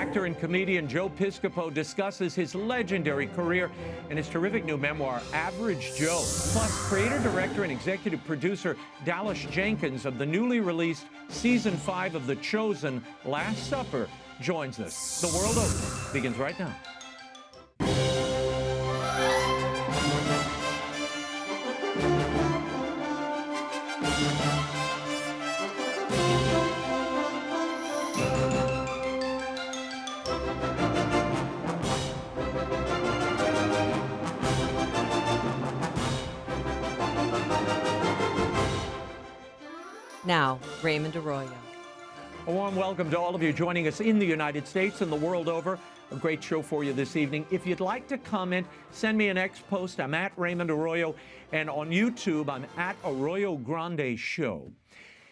Actor and comedian Joe Piscopo discusses his legendary career and his terrific new memoir, Average Joe. Plus, creator, director, and executive producer Dallas Jenkins of the newly released Season 5 of The Chosen, Last Supper, joins us. The World Open begins right now. Now, Raymond Arroyo. A warm welcome to all of you joining us in the United States and the world over. A great show for you this evening. If you'd like to comment, send me an X post. I'm at Raymond Arroyo, and on YouTube, I'm at Arroyo Grande Show.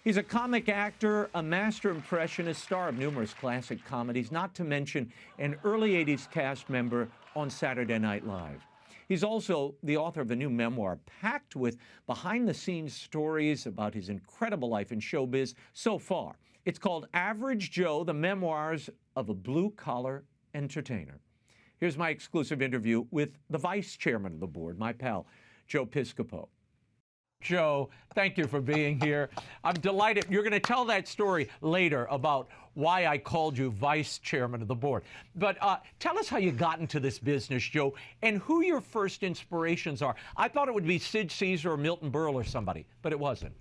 He's a comic actor, a master impressionist, star of numerous classic comedies, not to mention an early 80s cast member on Saturday Night Live. He's also the author of a new memoir packed with behind-the-scenes stories about his incredible life in showbiz so far. It's called Average Joe, the Memoirs of a Blue-Collar Entertainer. Here's my exclusive interview with the vice chairman of the board, my pal, Joe Piscopo. Joe, thank you for being here. I'm delighted. You're going to tell that story later about why I called you vice chairman of the board. But tell us how you got into this business, Joe, and who your first inspirations are. I thought it would be Sid Caesar or Milton Berle or somebody, but it wasn't.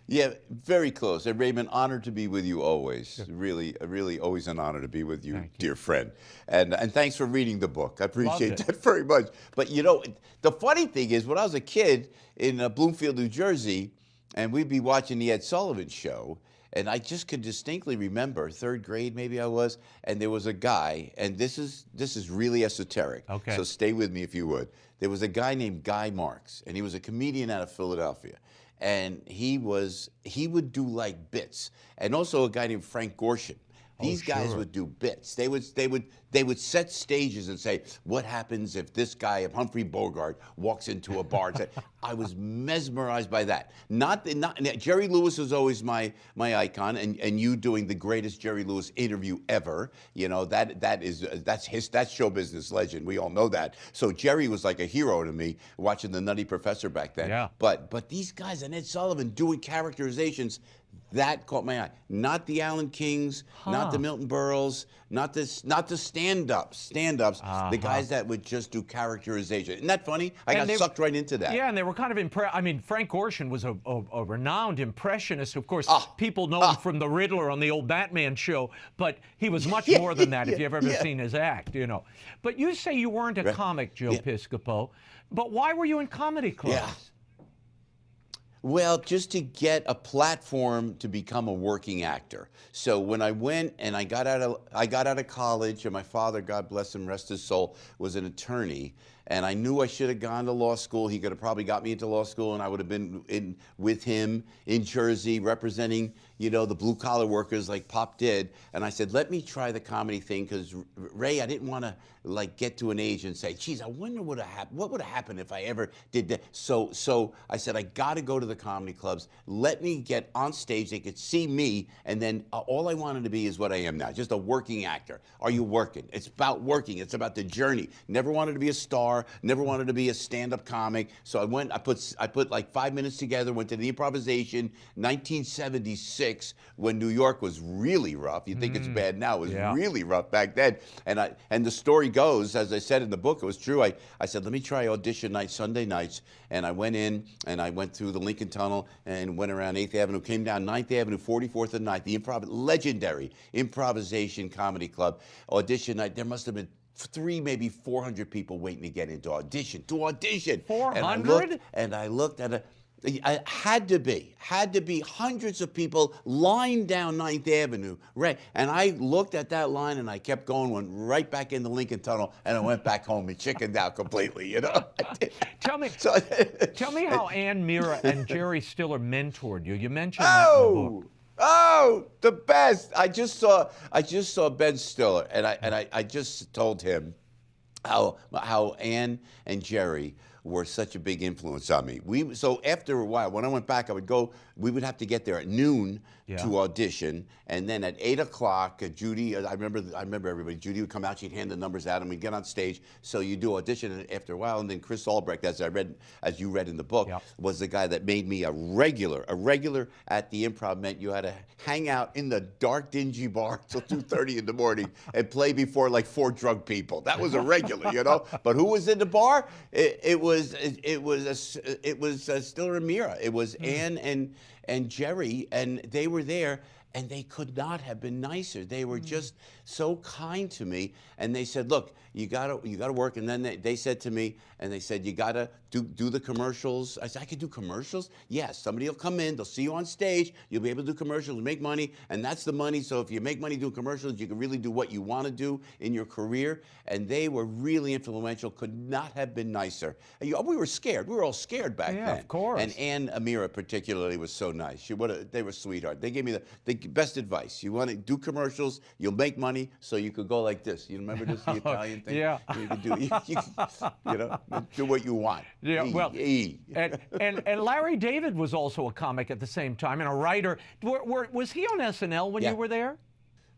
Yeah, very close. And Raymond, honored to be with you always. Yeah. Really always an honor to be with you, dear friend. And thanks for reading the book. I appreciate that very much. But you know, the funny thing is, when I was a kid in Bloomfield, New Jersey, and we'd be watching the Ed Sullivan Show, and I just could distinctly remember, third grade maybe I was, and there was a guy, and this is really esoteric, so stay with me if you would. There was a guy named Guy Marks, and he was a comedian out of Philadelphia. And he would do like bits, and also a guy named Frank Gorshin. These guys would do bits. They would set stages and say, what happens if this guy, if Humphrey Bogart, walks into a bar? I was mesmerized by that. Not Jerry Lewis was always my icon, and you doing the greatest Jerry Lewis interview ever. You know, that's show business legend. We all know that. So Jerry was like a hero to me watching The Nutty Professor back then. Yeah. But these guys and Ed Sullivan doing characterizations, that caught my eye. Not the Alan Kings, not the Milton Berles, not the stand-ups, the guys that would just do characterization. Isn't that funny? I got sucked right into that. Yeah, and they were kind of impressed. I mean, Frank Gorshin was a renowned impressionist. Of course, people know him from the Riddler on the old Batman show, but he was much more than that if you've ever seen his act, you know. But you say you weren't a comic, Joe Piscopo, but why were you in comedy clubs? Yeah. Well, just to get a platform to become a working actor. So when I went and I got out of college, and my father, God bless him, rest his soul, was an attorney, and I knew I should have gone to law school. He could have probably got me into law school, and I would have been with him in Jersey representing, you know, the blue collar workers like Pop did. And I said, let me try the comedy thing, because Ray, I didn't want to like get to an age and say, geez, I wonder what would have happened if I ever did that. So I said, I got to go to the comedy clubs. Let me get on stage. They could see me, and then all I wanted to be is what I am now, just a working actor. Are you working? It's about working. It's about the journey. Never wanted to be a star. Never wanted to be a stand-up comic. So I went. I put like 5 minutes together. Went to the improvisation. 1976, when New York was really rough. You think it's bad now? It was really rough back then. And the story goes, as I said in the book, it was true. I said, let me try audition night, Sunday nights. And I went in, and I went through the Lincoln Tunnel and went around 8th Avenue, came down 9th Avenue, 44th and 9th, the legendary improvisation comedy club. Audition night, there must have been 300, maybe 400 people waiting to get into audition. 400? And I looked at it. It had to be hundreds of people lined down 9th Avenue, right? And I looked at that line, and I kept going, went right back in the Lincoln Tunnel, and I went back home and chickened out completely, you know? Tell me how Ann Mira and Jerry Stiller mentored you. You mentioned that in the book. Oh, the best! I just saw Ben Stiller, and I just told him how Ann and Jerry were such a big influence on me. So after a while, when I went back, we would have to get there at noon to audition, and then at 8 o'clock, Judy, I remember everybody, Judy would come out, she'd hand the numbers out, and we'd get on stage. So you do audition after a while, and then Chris Albrecht, as you read in the book, was the guy that made me a regular. A regular at the Improv meant you had to hang out in the dark, dingy bar till 2:30 in the morning and play before like 4 drunk people. That was a regular, you know. But who was in the bar? It was Stiller and Mira. It was Ann and Jerry, and they were there, and they could not have been nicer. They were just so kind to me, and they said, "Look, you gotta work." And then they said to me, and they said, "You gotta do the commercials." I said, "I could do commercials?" Yes, somebody will come in, they'll see you on stage, you'll be able to do commercials, make money, and that's the money. So if you make money doing commercials, you can really do what you want to do in your career. And they were really influential. Could not have been nicer. We were scared. We were all scared back then. Yeah, of course. And Ann Amira particularly was so nice. They were sweetheart. They gave me the best advice. You want to do commercials, you'll make money, so you could go like this. You remember this, the Italian thing? Yeah. You could do, do what you want. Yeah, well, and Larry David was also a comic at the same time and a writer. Was he on SNL when you were there?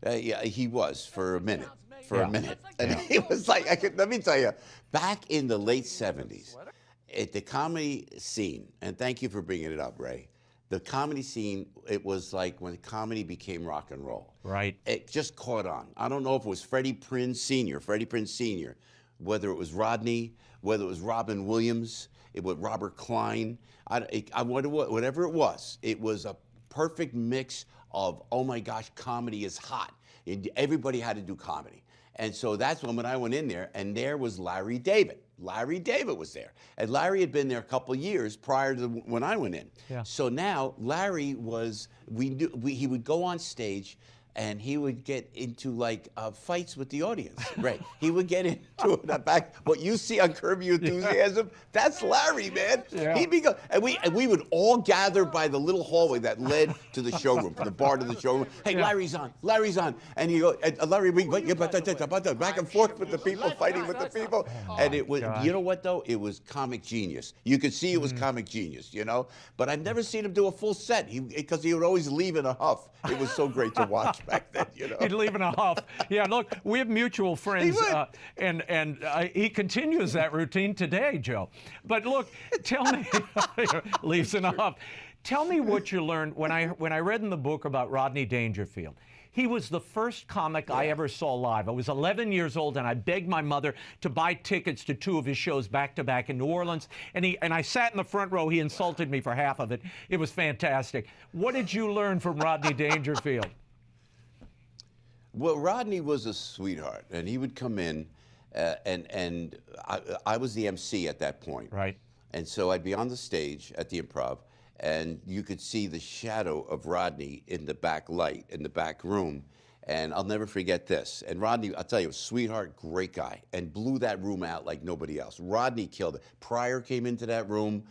Yeah, he was for a minute. And he was like, let me tell you, back in the late 70s, at the comedy scene, and thank you for bringing it up, Ray, the comedy scene, it was like when comedy became rock and roll. Right. It just caught on. I don't know if it was Freddie Prinze Sr., whether it was Rodney, whether it was Robin Williams, it was Robert Klein, whatever it was a perfect mix of, oh my gosh, comedy is hot. Everybody had to do comedy. And so that's when I went in there, and there was Larry David. Larry David was there. And Larry had been there a couple of years prior to when I went in. Yeah. So now Larry he would go on stage, and he would get into like fights with the audience. Right. He would get into it back. What you see on Curb Your Enthusiasm, that's Larry, man. Yeah. He'd be and we would all gather by the little hallway that led to the showroom, from the bar to the showroom. Hey, Larry's on. And you go, Larry, we back and forth with the people, fighting with the people. And it was, you know what though? It was comic genius. You could see it was comic genius, you know? But I've never seen him do a full set, because he would always leave in a huff. It was so great to watch back then, you know. He'd leave in a huff. Yeah, look, we have mutual friends, and he continues that routine today, Joe. But look, tell me, leaves in a huff. Tell me what you learned when I read in the book about Rodney Dangerfield. He was the first comic I ever saw live. I was 11 years old, and I begged my mother to buy tickets to 2 of his shows back-to-back in New Orleans. And I sat in the front row. He insulted me for half of it. It was fantastic. What did you learn from Rodney Dangerfield? Well, Rodney was a sweetheart, and he would come in, and I was the MC at that point. Right. And so I'd be on the stage at the Improv, and you could see the shadow of Rodney in the back light, in the back room. And I'll never forget this. And Rodney, I'll tell you, sweetheart, great guy, and blew that room out like nobody else. Rodney killed it. Pryor came into that room.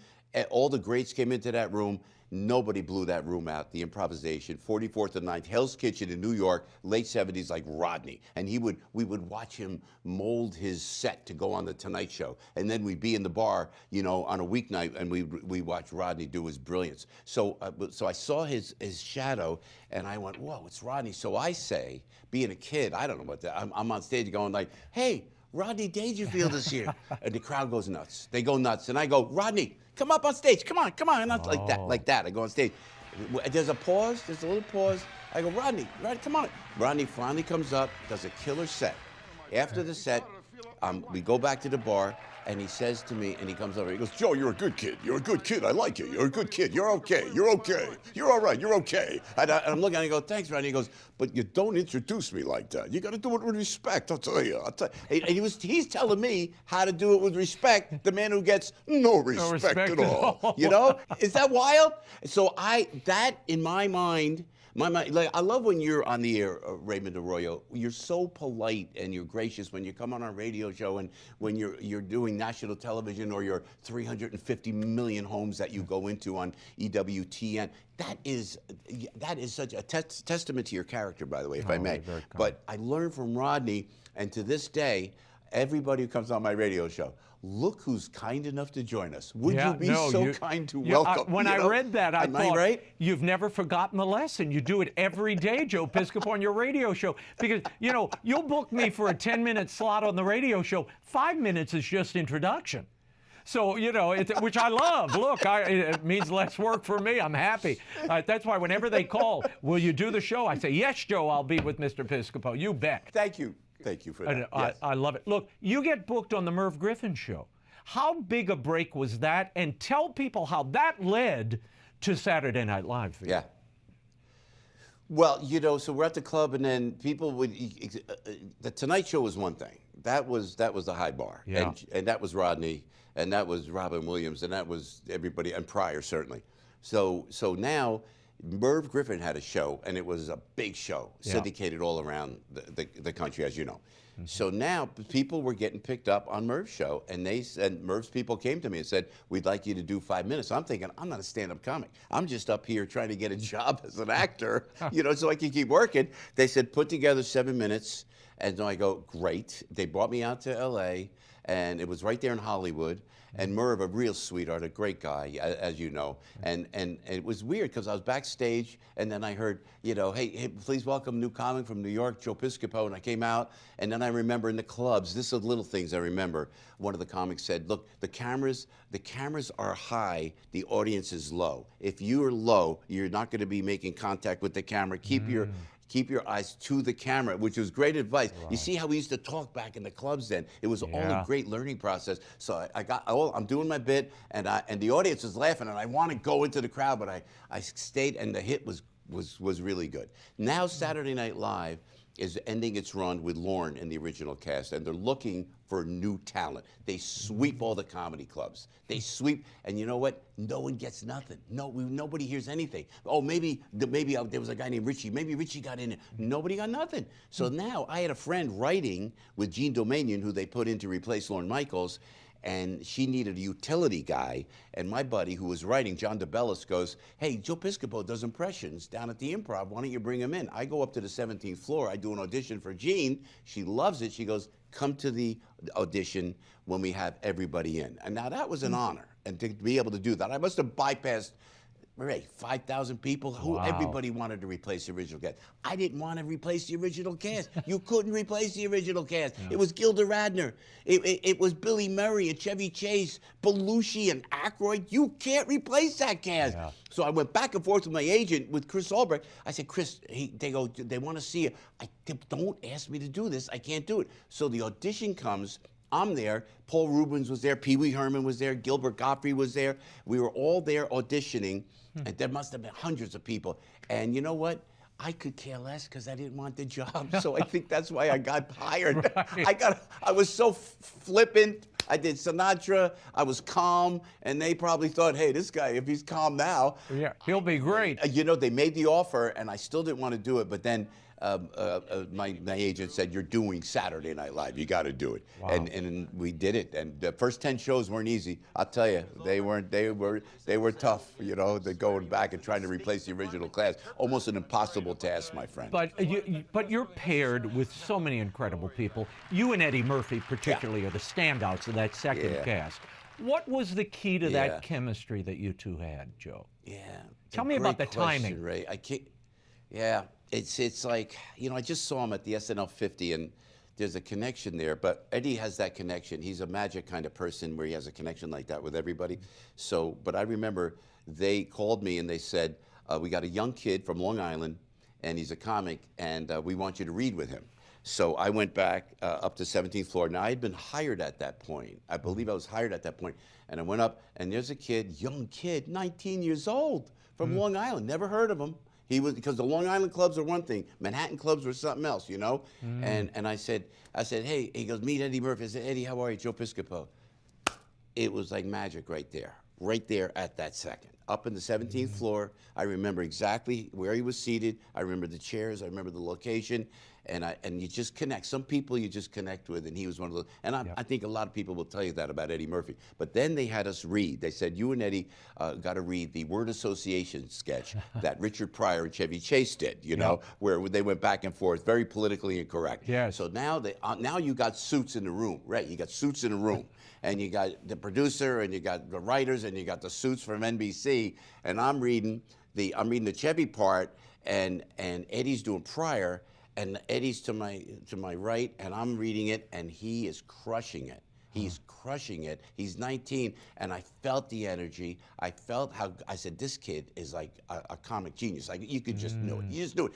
All the greats came into that room. Nobody blew that room out. The improvisation, 44th and 9th, Hell's Kitchen in New York, late 70s, like Rodney. And we would watch him mold his set to go on the Tonight Show. And then we'd be in the bar, you know, on a weeknight, and we watch Rodney do his brilliance. So I saw his shadow, and I went, whoa, it's Rodney. So I say, being a kid, I don't know what that, I'm on stage going like, hey, Rodney Dangerfield is here. And the crowd goes nuts. They go nuts. And I go, Rodney, come up on stage. Come on. And I'm like that. I go on stage. There's a pause. There's a little pause. I go, Rodney, come on. Rodney finally comes up, does a killer set. After the set, we go back to the bar, and he says to me, and he comes over, he goes, Joe, you're a good kid. You're a good kid. I like you. You're a good kid. You're okay. You're okay. You're all right. You're okay. And I'm looking at him, I go, thanks, Rodney. He goes, but you don't introduce me like that. You got to do it with respect, I'll tell you. And he's telling me how to do it with respect, the man who gets no respect at all. You know? Is that wild? So that in my mind, like, I love when you're on the air, Raymond Arroyo. You're so polite and you're gracious when you come on our radio show, and when you're doing national television, or your 350 million homes that you go into on EWTN. That is such a testament to your character, by the way, if I may. But I learned from Rodney, and to this day, everybody who comes on my radio show, look who's kind enough to join us. Would you be kind to Yeah, welcome? when I read that, I thought, right? You've never forgotten the lesson. You do it every day, Joe Piscopo, on your radio show. Because, you'll book me for a 10-minute slot on the radio show. 5 minutes is just introduction. So, which I love. Look, it means less work for me. I'm happy. That's why whenever they call, will you do the show? I say, yes, Joe, I'll be with Mr. Piscopo. You bet. Thank you. Thank you for that. I love it. Look, you get booked on the Merv Griffin Show. How big a break was that? And tell people how that led to Saturday Night Live for you. Yeah. Well, so we're at the club, and then people would. The Tonight Show was one thing. That was the high bar. Yeah. And that was Rodney, and that was Robin Williams, and that was everybody, and Pryor certainly. So now, Merv Griffin had a show, and it was a big show, syndicated all around the country, as you know. Mm-hmm. So now people were getting picked up on Merv's show, and Merv's people came to me and said, we'd like you to do 5 minutes. I'm thinking, I'm not a stand-up comic. I'm just up here trying to get a job as an actor, so I can keep working. They said, put together 7 minutes. And so I go, great. They brought me out to L.A., and it was right there in Hollywood. And Merv, a real sweetheart, a great guy, as you know. And it was weird because I was backstage, and then I heard, hey, please welcome new comic from New York, Joe Piscopo. And I came out, and then I remember in the clubs, this is little things I remember. One of the comics said, look, the cameras are high, the audience is low. If you are low, you're not going to be making contact with the camera. Keep your eyes to the camera, which was great advice. Right. You see how we used to talk back in the clubs then? It was all a great learning process. So I'm doing my bit, and the audience is laughing, and I want to go into the crowd, but I stayed, and the hit was really good. Now Saturday Night Live is ending its run with Lorne in the original cast, and they're looking for new talent. They sweep all the comedy clubs. They sweep, and you know what? No one gets nothing. Nobody hears anything. Oh, maybe there was a guy named Richie. Maybe Richie got in it. Nobody got nothing. So now I had a friend writing with Jean Domanion, who they put in to replace Lorne Michaels, and she needed a utility guy. And my buddy who was writing, John DeBellis, goes, hey, Joe Piscopo does impressions down at the Improv. Why don't you bring him in? I go up to the 17th floor. I do an audition for Jean. She loves it. She goes, come to the audition when we have everybody in. And now that was an honor. And to be able to do that, I must have bypassed 5,000 people who everybody wanted to replace the original cast. I didn't want to replace the original cast. You couldn't replace the original cast. Yeah. It was Gilda Radner. It was Billy Murray and Chevy Chase, Belushi and Aykroyd. You can't replace that cast. Yeah. So I went back and forth with my agent, with Chris Albrecht. I said, Chris, they want to see you. Don't ask me to do this. I can't do it. So the audition comes. I'm there. Paul Rubens was there. Pee Wee Herman was there. Gilbert Gottfried was there. We were all there auditioning. And there must have been hundreds of people. And you know what? I could care less because I didn't want the job. So I think that's why I got hired. Right. I was so flippant. I did Sinatra. I was calm. And they probably thought, hey, this guy, if he's calm now. Yeah, he'll be great. They made the offer, and I still didn't want to do it. But then my agent said, you're doing Saturday Night Live. You got to do it. Wow. And we did it. And the first 10 shows weren't easy. I'll tell you, they were tough, they're going back and trying to replace the original cast. Almost an impossible task, my friend. But you're paired with so many incredible people. You and Eddie Murphy particularly are the standouts of that second cast. What was the key to that chemistry that you two had, Joe? Yeah. Tell me about the timing. Ray. Yeah. It's like, I just saw him at the SNL 50, and there's a connection there. But Eddie has that connection. He's a magic kind of person where he has a connection like that with everybody. So, but I remember they called me and they said, we got a young kid from Long Island, and he's a comic, and we want you to read with him. So I went back up to 17th floor. Now, I had been hired at that point. I believe I was hired at that point. And I went up, and there's a kid, young kid, 19 years old, from Long Island. Never heard of him. He was, because the Long Island clubs are one thing, Manhattan clubs were something else, And I said, hey, he goes, meet Eddie Murphy. I said, Eddie, how are you? Joe Piscopo. It was like magic right there at that second. up in the 17th floor. I remember exactly where he was seated. I remember the chairs. I remember the location. And you just connect. Some people you just connect with, and he was one of those. And I think a lot of people will tell you that about Eddie Murphy. But then they had us read. They said, you and Eddie got to read the word association sketch that Richard Pryor and Chevy Chase did, you know, where they went back and forth, very politically incorrect. Yes. So now now you got suits in the room, right? You got suits in the room. And you got the producer, and you got the writers, and you got the suits from NBC. And I'm reading the Chevy part, and Eddie's doing Pryor. And Eddie's to my right, and I'm reading it, and he is crushing it. He's crushing it. He's 19, and I felt the energy. I felt how, I said, this kid is like a comic genius. Like, you could just know it. You just knew it.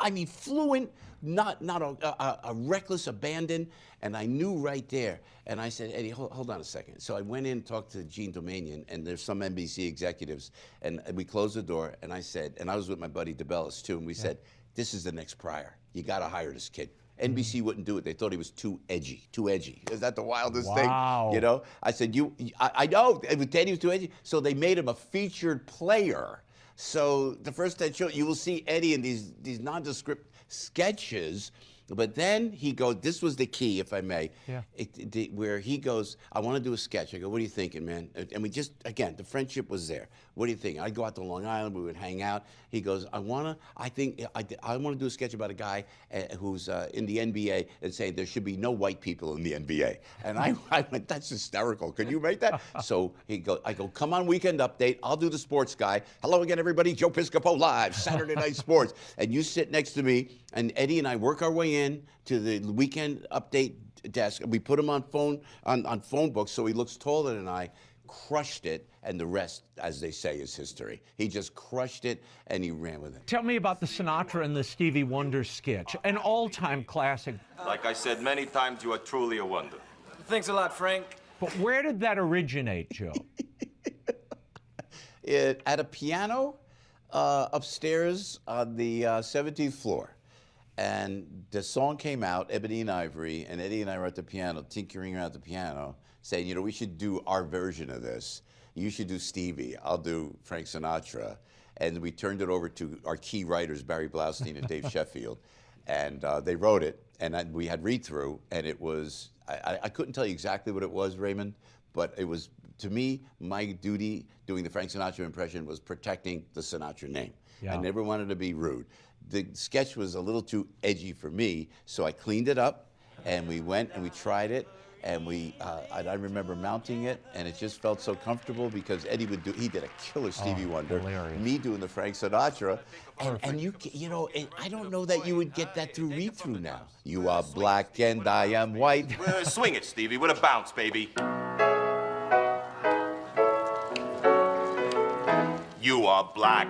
I mean, fluent, not a reckless abandon, and I knew right there. And I said, Eddie, hold on a second. So I went in and talked to Gene Domanian, and there's some NBC executives, and we closed the door, and I said, and I was with my buddy DeBellis too, and we said, this is the next Pryor. You got to hire this kid. NBC wouldn't do it. They thought he was too edgy. Is that the wildest thing? You know? I said, I know, Eddie was too edgy. So they made him a featured player. So the first time show, you will see Eddie in these nondescript sketches. But then he goes, this was the key, if I may, where he goes, I want to do a sketch. I go, what are you thinking, man? And we just, again, the friendship was there. What do you think? I'd go out to Long Island, we would hang out. He goes, I want to do a sketch about a guy who's in the NBA and saying there should be no white people in the NBA. And I went, that's hysterical. Can you make that? So I go, come on, Weekend Update. I'll do the sports guy. Hello again, everybody. Joe Piscopo live, Saturday Night Sports. And you sit next to me, and Eddie and I work our way in to the Weekend Update desk. We put him on phone books so he looks taller than I. Crushed it, and the rest, as they say, is history. He just crushed it, and he ran with it. Tell me about the Sinatra and the Stevie Wonder sketch, an all-time classic. Like I said many times, you are truly a wonder. Thanks a lot, Frank. But where did that originate, Joe? At a piano upstairs on the 17th floor. And the song came out, Ebony and Ivory, and Eddie and I were at the piano, tinkering around the piano, saying, you know, we should do our version of this. You should do Stevie. I'll do Frank Sinatra. And we turned it over to our key writers, Barry Blaustein and Dave Sheffield. And they wrote it, and we had read-through, and it was, I couldn't tell you exactly what it was, Raymond, but it was, to me, my duty doing the Frank Sinatra impression was protecting the Sinatra name. I never wanted to be rude. The sketch was a little too edgy for me, so I cleaned it up, and we went and we tried it, and I remember mounting it, and it just felt so comfortable because Eddie he did a killer Stevie Wonder, hilarious. me doing the Frank Sinatra, and you know, I don't know that you would get that through read-through now. You are black and I am white. Swing it, Stevie, with a bounce, baby. You are black,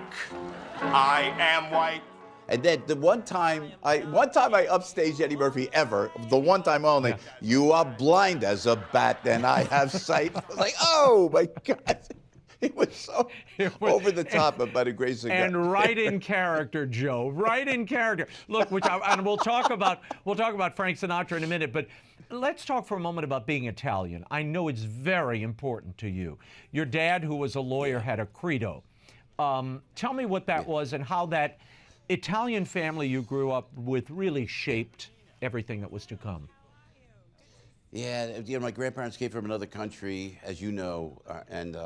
I am white. And then the one time I upstaged Eddie Murphy ever, the one time only, you are blind as a bat and I have sight. I was like, oh my God. It was so over the top, but by the grace of God. And right in character, Joe. Right in character. Look, and we'll talk about Frank Sinatra in a minute, but let's talk for a moment about being Italian. I know it's very important to you. Your dad, who was a lawyer, had a credo. Tell me what that was and how that Italian family you grew up with really shaped everything that was to come. Yeah, you know, my grandparents came from another country, as you know, and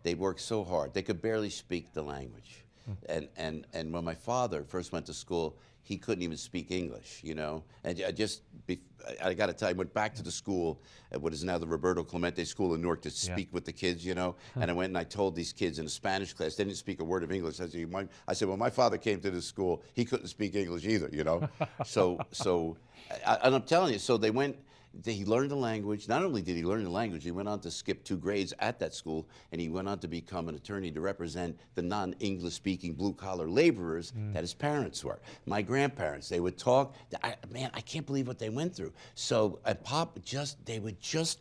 they worked so hard. They could barely speak the language. And when my father first went to school, he couldn't even speak English, you know. And I got to tell you, I went back to the school at what is now the Roberto Clemente School in Newark to speak with the kids, you know. And I went and I told these kids in a Spanish class, they didn't speak a word of English. I said, when my father came to this school, he couldn't speak English either, you know. And I'm telling you, so they went. He learned the language. Not only did he learn the language, he went on to skip 2 grades at that school, and he went on to become an attorney to represent the non-English speaking blue-collar laborers that his parents were. My grandparents, they would talk. Man, I can't believe what they went through. So Pop, they would just,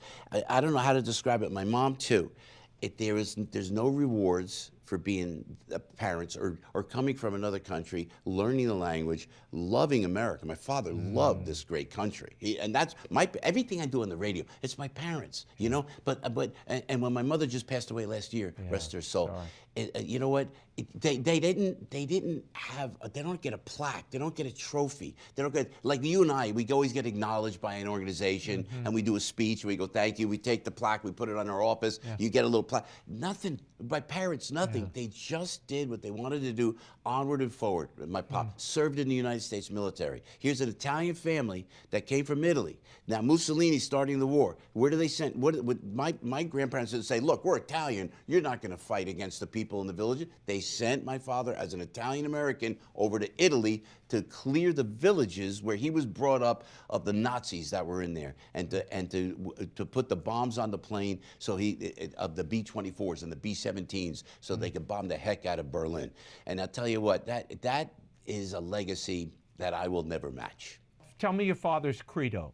I don't know how to describe it. My mom too. There's no rewards for being parents or coming from another country, learning the language, loving America. My father loved this great country, and that's everything I do on the radio. It's my parents, you know. But when my mother just passed away last year, rest her soul. You know what? They don't get a plaque. They don't get a trophy. They don't get, like you and I. We always get acknowledged by an organization, and we do a speech. And we go, thank you. We take the plaque. We put it on our office. You get a little plaque. Nothing. My parents, nothing. They just did what they wanted to do, onward and forward. My pop served in the United States military. Here's an Italian family that came from Italy. Now Mussolini starting the war. Where do they send? My grandparents would say, look, we're Italian. You're not going to fight against the people in the village. They sent my father as an Italian American over to Italy to clear the villages where he was brought up of the Nazis that were in there, and to put the bombs on the plane of the B-24s and the B-17s so they could bomb the heck out of Berlin. And I'll tell you what, that is a legacy that I will never match. Tell me your father's credo.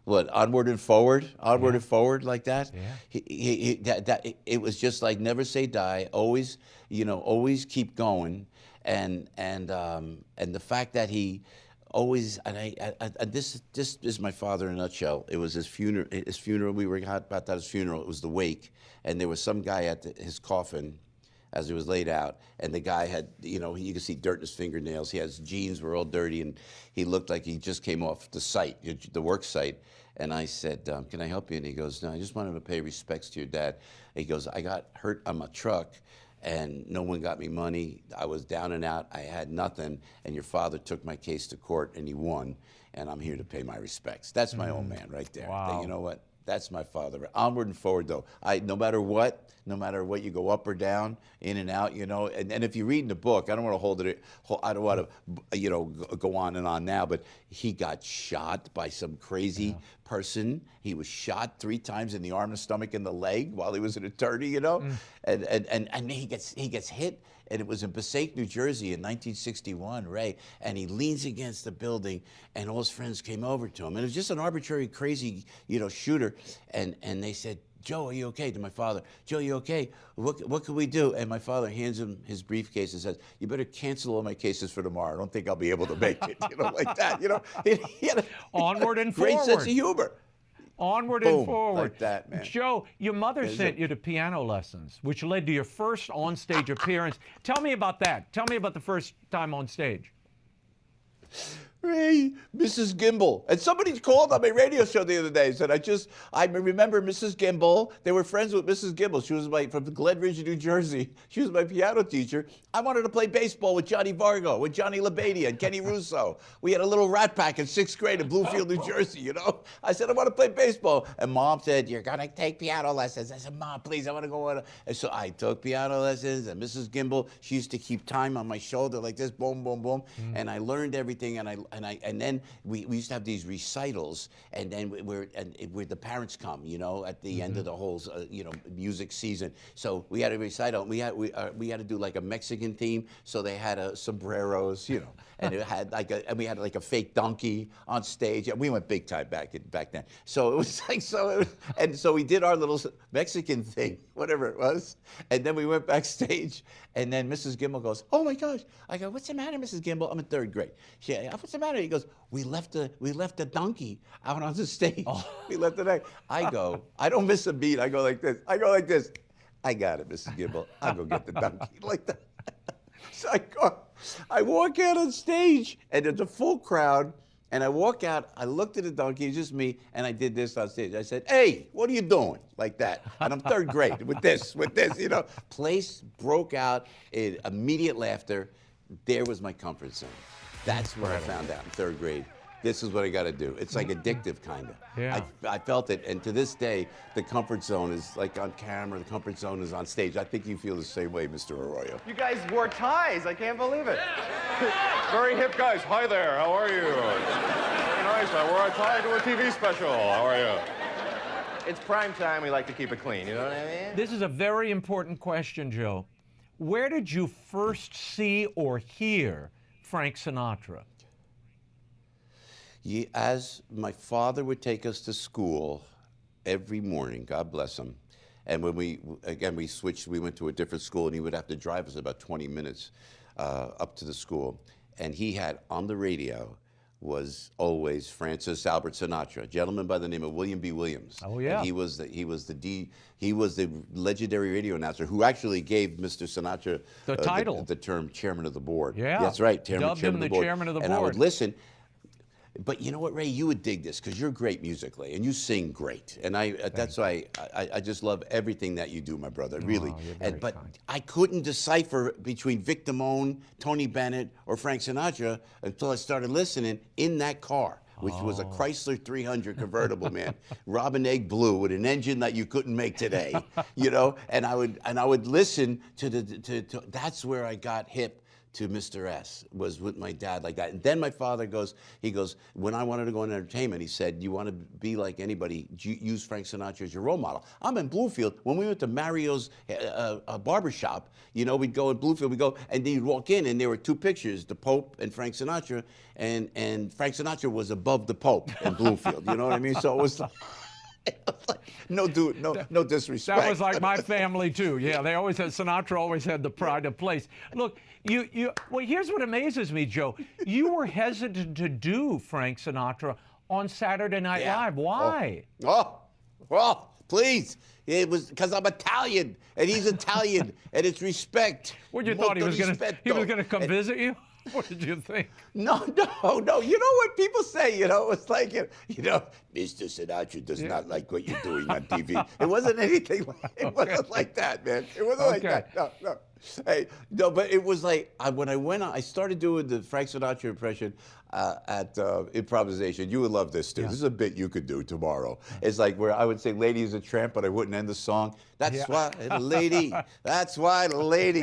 What, onward and forward and forward like that? It was just like never say die, always, always keep going, and the fact that he always, and this is my father in a nutshell. It was his funeral. We were about his funeral. It was the wake, and there was some guy at his coffin as he was laid out, and the guy had, you could see dirt in his fingernails. His jeans were all dirty, and he looked like he just came off the site, the work site. And I said, can I help you? And he goes, no, I just wanted to pay respects to your dad. He goes, I got hurt on my truck, and no one got me money. I was down and out. I had nothing, and your father took my case to court, and he won, and I'm here to pay my respects. That's my old man right there. Wow. You know what? That's my father. Onward and forward, though. No matter what you go up or down, in and out, and if you read in the book, I don't want to go on and on now, but he got shot by some crazy person. He was shot 3 times in the arm, the stomach, and the leg while he was an attorney, and he gets hit. And it was in Passaic, New Jersey in 1961, Ray, and he leans against the building, and all his friends came over to him. And it was just an arbitrary, crazy, shooter. And they said, Joe, are you okay? To my father, Joe, you okay? What can we do? And my father hands him his briefcase and says, you better cancel all my cases for tomorrow. I don't think I'll be able to make it, like that. He had a Onward and great forward. sense of humor. Onward Boom, and forward. like that, man. Joe, your mother sent you to piano lessons, which led to your first onstage appearance. Tell me about that. Tell me about the first time on stage. Ray, Mrs. Gimbel. And somebody called on my radio show the other day and said, I remember Mrs. Gimbel. They were friends with Mrs. Gimbel. She was from Glen Ridge, New Jersey. She was my piano teacher. I wanted to play baseball with Johnny Vargo, with Johnny LaBadia and Kenny Russo. We had a little rat pack in 6th grade in Bluefield, New Jersey, I said, I want to play baseball. And Mom said, you're going to take piano lessons. I said, Mom, please, I want to go on. And so I took piano lessons, and Mrs. Gimbel, she used to keep time on my shoulder like this, boom, boom, boom. And I learned everything, and then we used to have these recitals, and then where the parents come, at the end of the whole, music season. So we had a recital. We had to do like a Mexican theme. So they had sombreros, and it had and we had like a fake donkey on stage. We went big time back then. So it was like and so we did our little Mexican thing, whatever it was, and then we went backstage, and then Mrs. Gimbel goes, oh my gosh. I go, what's the matter, Mrs. Gimbel? I'm in 3rd grade. She, what's the matter? He goes, we left a donkey out on the stage. Oh. We left it out. I go, I don't miss a beat. I go like this. I got it, Mrs. Gimbel. I'll go get the donkey like that. So I walk out on stage, and there's a full crowd, and I walk out, I looked at the donkey, it's just me, and I did this on stage. I said, hey, what are you doing? Like that. And I'm 3rd grade with this. Place broke out in immediate laughter. There was my comfort zone. That's what I found out in 3rd grade. This is what I got to do. It's like addictive, kind of. Yeah. I felt it, and to this day, the comfort zone is like on camera. The comfort zone is on stage. I think you feel the same way, Mr. Arroyo. You guys wore ties. I can't believe it. Very hip guys. Hi there. How are you? Very nice. I wore a tie to a TV special. How are you? It's prime time. We like to keep it clean. You know what I mean? This is a very important question, Joe. Where did you first see or hear Frank Sinatra? As my father would take us to school every morning, God bless him, And when we switched, we went to a different school, and he would have to drive us about 20 minutes up to the school. And he had on the radio was always Francis Albert Sinatra, a gentleman by the name of William B. Williams. Oh yeah. And he was the legendary radio announcer who actually gave Mr. Sinatra the title, the term chairman of the board. Yeah, that's right, chairman dubbed him the board. chairman of the and board. I would listen. But you know what, Ray? You would dig this because you're great musically and you sing great. And that's why I just love everything that you do, my brother, really. You're very But kind. I couldn't decipher between Vic Damone, Tony Bennett, or Frank Sinatra until I started listening in that car, which was a Chrysler 300 convertible, man, Robin Egg blue with an engine that you couldn't make today, you know. And I would listen to that's where I got hip to Mr. S, was with my dad like that. And then my father goes, when I wanted to go into entertainment, he said, you want to be like anybody, use Frank Sinatra as your role model. I'm in Bluefield. When we went to Mario's barbershop, you know, we'd go in Bluefield, and then you'd walk in and there were two pictures, the Pope and Frank Sinatra, and Frank Sinatra was above the Pope in Bluefield, you know what I mean? So it was like, no disrespect. That was like my family too. Yeah, they always had Sinatra. Always had the pride of place. Look, well, here's what amazes me, Joe. You were hesitant to do Frank Sinatra on Saturday Night Live. Why? Well, please. It was because I'm Italian and he's Italian, and it's respect. What you thought he was going to come visit you? What did you think? No. You know what people say, you know? It's like, you know, Mr. Sinatra does not like what you're doing on TV. It wasn't anything wasn't like that, man. It wasn't like that. No. Hey, no, but it was like, when I went on, I started doing the Frank Sinatra impression at improvisation. You would love this, too. Yeah. This is a bit you could do tomorrow. It's like where I would say, lady is a tramp, but I wouldn't end the song. That's why the lady,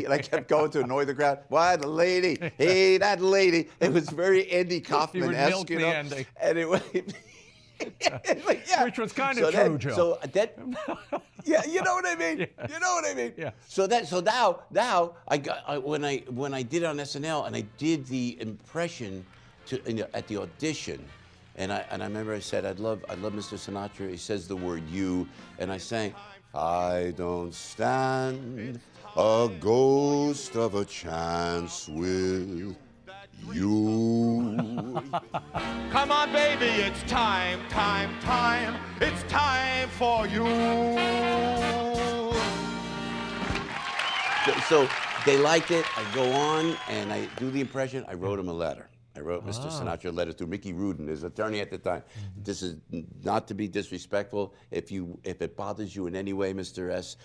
and I kept going to annoy the crowd. Why the lady, hey, that lady. It was very Andy Kaufman-esque, you know. Ending. And it was... Which was kind of true, Joe. So that, yeah, you know what I mean. Yeah. You know what I mean. Yeah. So now when I did it on SNL and I did the impression at the audition, and I remember I said I'd love Mr. Sinatra. He says the word you, and I sang, I don't stand a ghost of a chance with you. Come on, baby, it's time. It's time for you. So they liked it. I go on and I do the impression. I wrote him a letter. I wrote Mr. Sinatra a letter through Mickey Rudin, his attorney at the time. This is not to be disrespectful. If it bothers you in any way, Mr. S,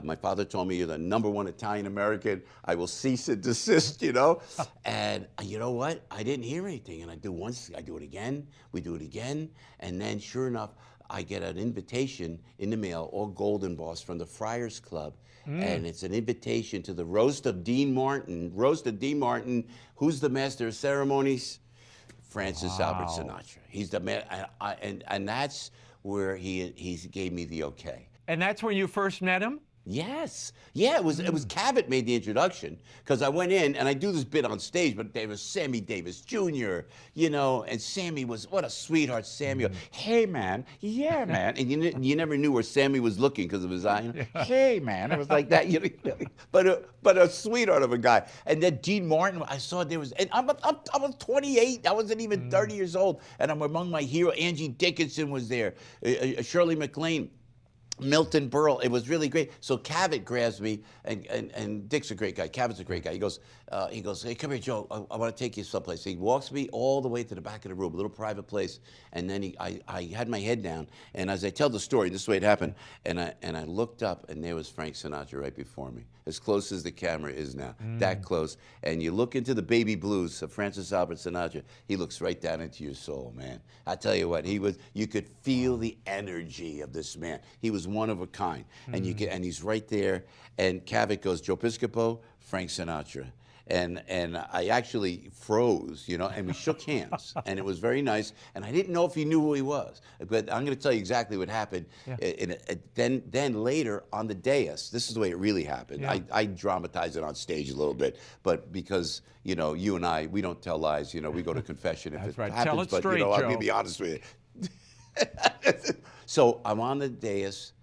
my father told me you're the #1 Italian American. I will cease and desist, you know. And you know what? I didn't hear anything. And I do it again. We do it again. And then sure enough, I get an invitation in the mail, all gold embossed, from the Friars Club. And it's an invitation to the roast of Dean Martin. Who's the master of ceremonies? Francis Albert Sinatra. He's the man, and that's where he gave me the okay. And that's when you first met him? Yes. Yeah, it was Cavett made the introduction, because I went in and I do this bit on stage, but there was Sammy Davis Jr., you know, and Sammy was, what a sweetheart, Sammy. Hey, man, yeah, man. And you never knew where Sammy was looking because of his eye. You know? Hey, man. It was like that. You know, but a sweetheart of a guy. And then Dean Martin, I saw there was, and I was 28. I wasn't even 30 years old. And I'm among my hero. Angie Dickinson was there. Shirley MacLaine. Milton Berle. It was really great. So Cavett grabs me, and Dick's a great guy. Cavett's a great guy. He goes, hey, come here, Joe. I want to take you someplace. So he walks me all the way to the back of the room, a little private place. And then I had my head down, and as I tell the story, this is the way it happened. And I looked up, and there was Frank Sinatra right before me, as close as the camera is now, that close. And you look into the baby blues of Francis Albert Sinatra. He looks right down into your soul, man. I tell you what, you could feel the energy of this man. He was one of a kind, and he's right there. And Cavett goes, Joe Piscopo, Frank Sinatra, and I actually froze, you know, and we shook hands, and it was very nice. And I didn't know if he knew who he was, but I'm going to tell you exactly what happened. Yeah. Then later on the dais, this is the way it really happened. Yeah. I dramatize it on stage a little bit, but because you know, you and I, we don't tell lies. You know, we go to confession if it happens. Tell it but straight, you know, Joe. I'm going to be honest with you. So I'm on the dais,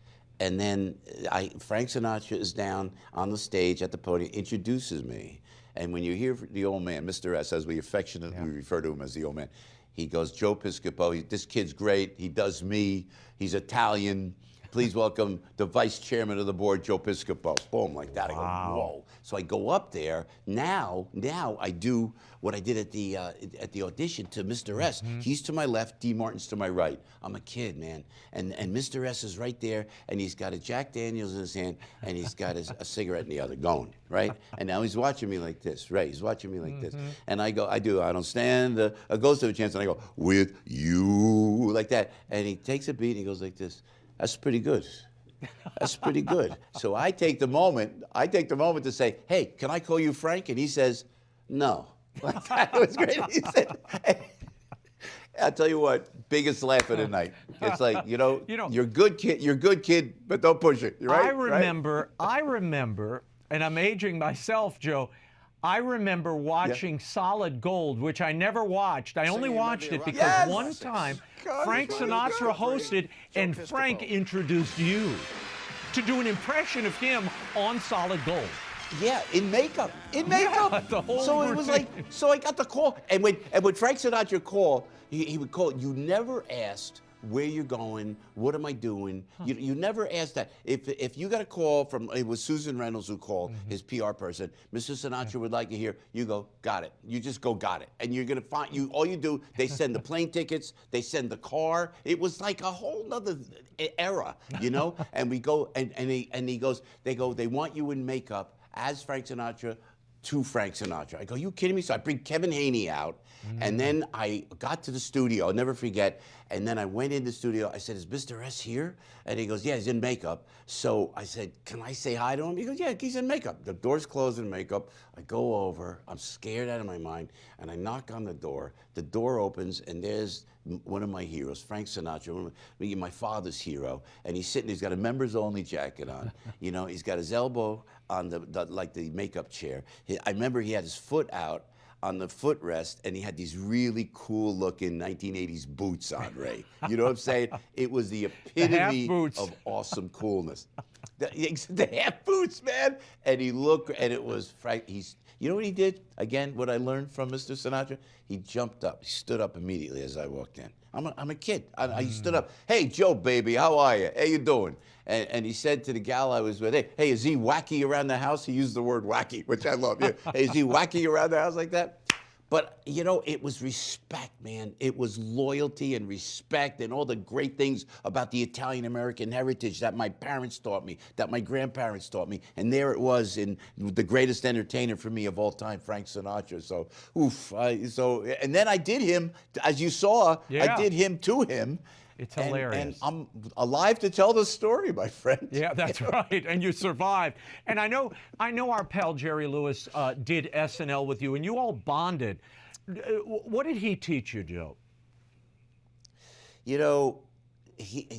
And then Frank Sinatra is down on the stage at the podium, introduces me. And when you hear the old man, Mr. S, as we affectionately refer to him as the old man, he goes, Joe Piscopo, this kid's great. He does me. He's Italian. Please welcome the vice chairman of the board, Joe Piscopo. Boom, like that. I go, whoa. So I go up there. Now I do what I did at the audition to Mr. S. He's to my left, D. Martin's to my right. I'm a kid, man. And Mr. S is right there, and he's got a Jack Daniels in his hand, and he's got a cigarette in the other, going, right? And now he's watching me like this, right? He's watching me like this. And I go, I don't stand a ghost of a chance, and I go, with you, like that. And he takes a beat, and he goes like this. That's pretty good. That's pretty good. So I take the moment to say, hey, can I call you Frank? And he says, no. Like that. It was great. He said, hey. I'll tell you what, biggest laugh of the night. It's like, you're a good kid, but don't push it. Right? I remember, and I'm aging myself, Joe. I remember watching Solid Gold, which I never watched. I only watched it because one time Frank Sinatra hosted, and Frank introduced you to do an impression of him on Solid Gold. Yeah, in makeup. Yeah, the whole so it was like, so I got the call, and when Frank Sinatra called, he would call. You never asked where you're going, what am I doing? You never asked that. If you got a call from, it was Susan Reynolds who called, his PR person, Mr. Sinatra would like to hear, you go, got it. You just go, got it. And you're going to find, all you do, they send the plane tickets, they send the car. It was like a whole nother era, And we go, and he goes, they want you in makeup as Frank Sinatra, to Frank Sinatra. I go, you kidding me? So I bring Kevin Haney out, and then I got to the studio, I'll never forget, and then I went in the studio, I said, is Mr. S here? And he goes, yeah, he's in makeup. So I said, can I say hi to him? He goes, yeah, he's in makeup. The door's closed in makeup. I go over, I'm scared out of my mind, and I knock on the door. The door opens, and there's one of my heroes, Frank Sinatra, my father's hero, and he's sitting, he's got a members-only jacket on. He's got his elbow on the makeup chair. I remember he had his foot out on the footrest, and he had these really cool-looking 1980s boots on, Ray. You know what I'm saying? It was the epitome of awesome coolness. The half boots, man. And he looked, and it was Frank. You know what he did? Again, what I learned from Mr. Sinatra? He jumped up. He stood up immediately as I walked in. I'm a kid. I stood up. Hey, Joe, baby, how are you? How you doing? And he said to the gal I was with, hey, is he wacky around the house? He used the word wacky, which I love. Yeah. Hey, is he wacky around the house like that? But, it was respect, man. It was loyalty and respect and all the great things about the Italian-American heritage that my parents taught me, that my grandparents taught me. And there it was in the greatest entertainer for me of all time, Frank Sinatra. So, and then I did him, as you saw, I did him to him. It's hilarious. And I'm alive to tell the story, my friend. Yeah, that's right. And you survived. And I know our pal Jerry Lewis did SNL with you, and you all bonded. What did he teach you, Joe?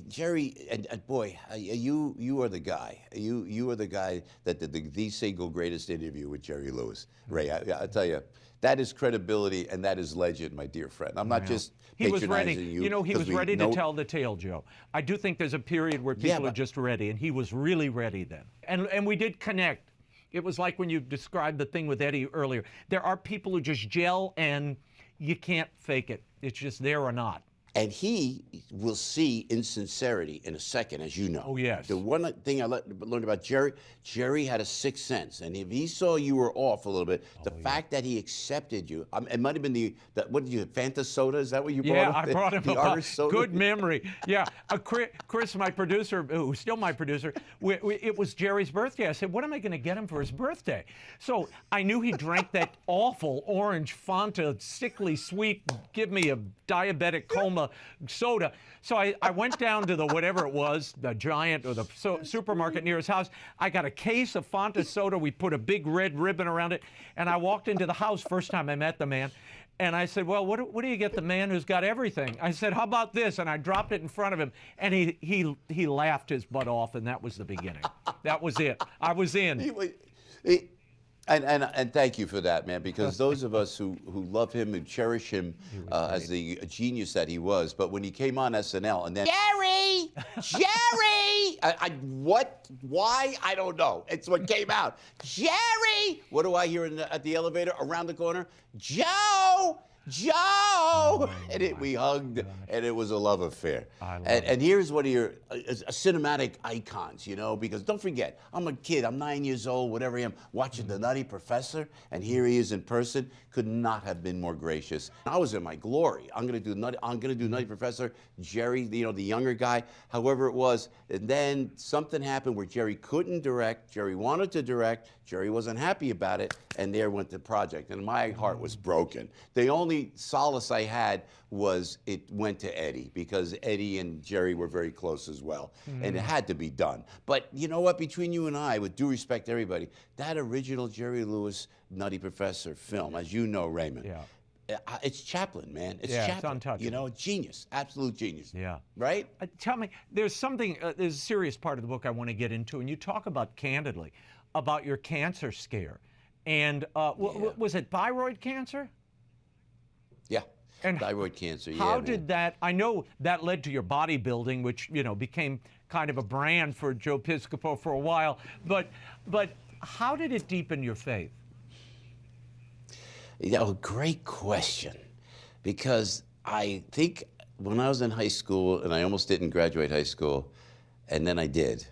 Jerry, and boy, you are the guy. You are the guy that did the single greatest interview with Jerry Lewis. Ray, I tell you, that is credibility and that is legend, my dear friend. I'm not just patronizing you. He was ready to tell the tale, Joe. I do think there's a period where people are just ready, and he was really ready then. And we did connect. It was like when you described the thing with Eddie earlier. There are people who just gel and you can't fake it. It's just there or not. And he will see insincerity in a second, as you know. Oh, yes. The one thing I learned about Jerry had a sixth sense. And if he saw you were off a little bit, the fact that he accepted you, it might have been what did you, Fanta soda? Is that what you brought him? Yeah, I brought him the Irish soda. Good memory. Yeah. Chris, my producer, who's still my producer, it was Jerry's birthday. I said, what am I going to get him for his birthday? So I knew he drank that awful orange Fanta, sickly sweet, give me a diabetic coma soda. So I went down to the whatever it was, the Giant or the supermarket near his house. I got a case of Fanta soda. We put a big red ribbon around it. And I walked into the house first time I met the man. And I said, well, what do you get the man who's got everything? I said, how about this? And I dropped it in front of him. And he laughed his butt off. And that was the beginning. That was it. I was in. And thank you for that, man, because those of us who love him and cherish him as the genius that he was, but when he came on SNL and then Jerry, what? Why? I don't know. It's what came out. Jerry, what do I hear at the elevator around the corner? Joe. And we hugged, and it was a love affair. And here's one of your cinematic icons, you know, because don't forget, I'm a kid, I'm 9 years old, whatever I am, watching The Nutty Professor, and here he is in person. Could not have been more gracious. I was in my glory. I'm gonna do Nutty Professor, Jerry, you know, the younger guy, however it was. And then something happened where Jerry couldn't direct, Jerry wanted to direct, Jerry wasn't happy about it, and there went the project. And my heart was broken. The only solace I had was it went to Eddie, because Eddie and Jerry were very close as well. And it had to be done. But you know what, between you and I, with due respect to everybody, that original Jerry Lewis Nutty Professor film, as you know, Raymond, it's Chaplin, man. It's Chaplin. It's untouchable. You know, genius, absolute genius. Yeah. Right? Tell me, there's a serious part of the book I want to get into, and you talk about candidly about your cancer scare. And was it thyroid cancer? Yeah. And thyroid cancer, yeah. How did that, I know that led to your bodybuilding, which, you know, became kind of a brand for Joe Piscopo for a while, but how did it deepen your faith? Yeah, great question. Because I think when I was in high school, and I almost didn't graduate high school, and then I did.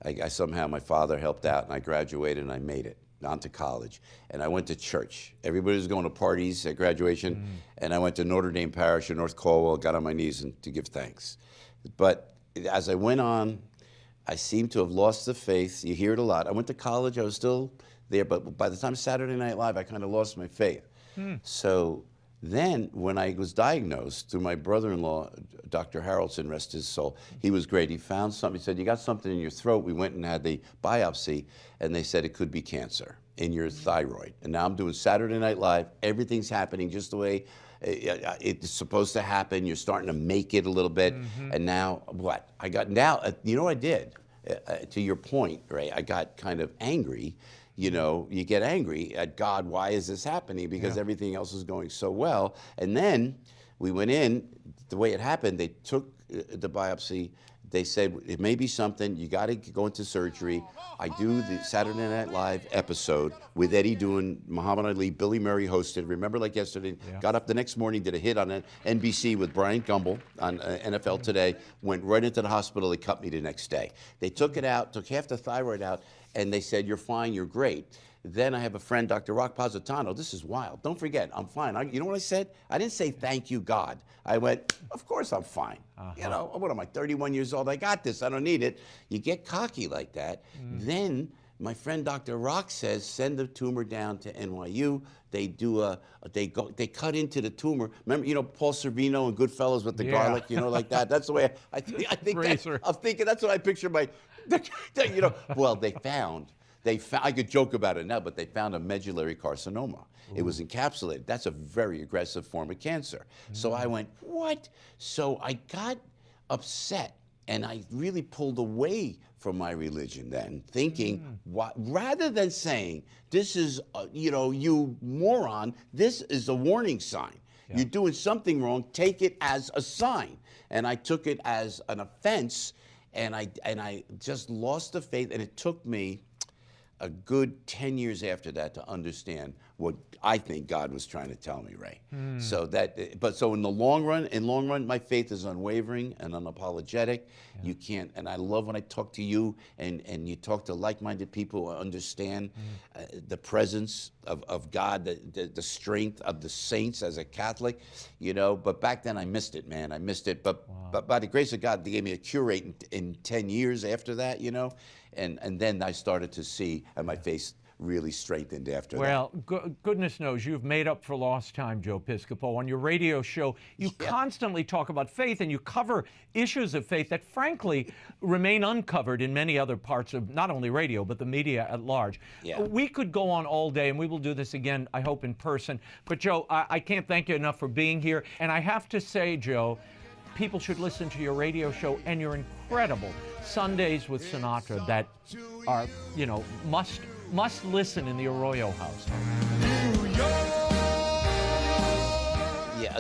I somehow, my father helped out, and I graduated, and I made it on to college. And I went to church. Everybody was going to parties at graduation, and I went to Notre Dame Parish in North Colwell, got on my knees to give thanks. But as I went on, I seemed to have lost the faith. You hear it a lot. I went to college, I was still there, but by the time Saturday Night Live, I kind of lost my faith. So then, when I was diagnosed through my brother-in-law, Dr. Harrelson, rest his soul, he was great. He found something. He said, you got something in your throat. We went and had the biopsy, and they said it could be cancer in your thyroid. And now I'm doing Saturday Night Live. Everything's happening just the way it's supposed to happen. You're starting to make it a little bit. And now, what? You know what I did? To your point, Ray, I got kind of angry. You know, you get angry at God, why is this happening? Because everything else is going so well. And then we went in, the way it happened, they took the biopsy, they said, it may be something, you gotta go into surgery. I do the Saturday Night Live episode with Eddie doing Muhammad Ali, Billy Murray hosted, remember like yesterday, got up the next morning, did a hit on NBC with Brian Gumbel on NFL Today, went right into the hospital, they cut me the next day. They took it out, took half the thyroid out, and they said, you're fine, you're great. Then I have a friend, Dr. Rock Positano. This is wild. Don't forget, I'm fine. You know what I said? I didn't say, thank you, God. I went, of course I'm fine. You know, what am I, 31 years old? I got this. I don't need it. You get cocky like that. Then my friend, Dr. Rock says, send the tumor down to NYU. They do they cut into the tumor. Remember, you know, Paul Sorvino and Goodfellas with the garlic, you know, like that. That's the way I think I'm thinking, that's what I picture you know, well, they found, I could joke about it now, but they found a medullary carcinoma. It was encapsulated. That's a very aggressive form of cancer. So I went, what? So I got upset, and I really pulled away from my religion then, thinking, rather than saying, this is, you know, you moron, this is a warning sign. You're doing something wrong, take it as a sign. And I took it as an offense, and I just lost the faith, and it took me a good 10 years after that to understand what I think God was trying to tell me, Ray. So in the long run, my faith is unwavering and unapologetic. You can't, and I love when I talk to you and you talk to like-minded people who understand the presence of God, the strength of the saints as a Catholic, you know, but back then I missed it, man. I missed it, but by the grace of God, they gave me a cure rate in 10 years after that, you know, and then I started to see, and my face really strengthened after that. Well, goodness knows you've made up for lost time, Joe Piscopo. On your radio show, you constantly talk about faith, and you cover issues of faith that, frankly, remain uncovered in many other parts of not only radio, but the media at large. We could go on all day, and we will do this again, I hope, in person. But, Joe, I can't thank you enough for being here. And I have to say, Joe, people should listen to your radio show and your incredible Sundays with Sinatra that are, you know, must must listen in the Arroyo house. Yeah,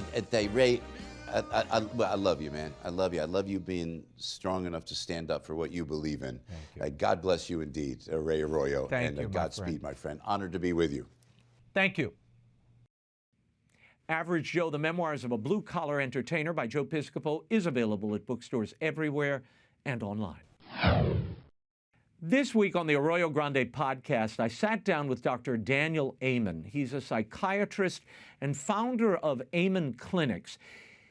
Ray, I love you, man. I love you. I love you being strong enough to stand up for what you believe in. Thank you. God bless you indeed, Ray Arroyo. Thank you, my Godspeed, my friend. Honored to be with you. Thank you. Average Joe, the Memoirs of a Blue-Collar Entertainer by Joe Piscopo is available at bookstores everywhere and online. This week on the Arroyo Grande podcast, I sat down with Dr. Daniel Amen. He's a psychiatrist and founder of Amen Clinics.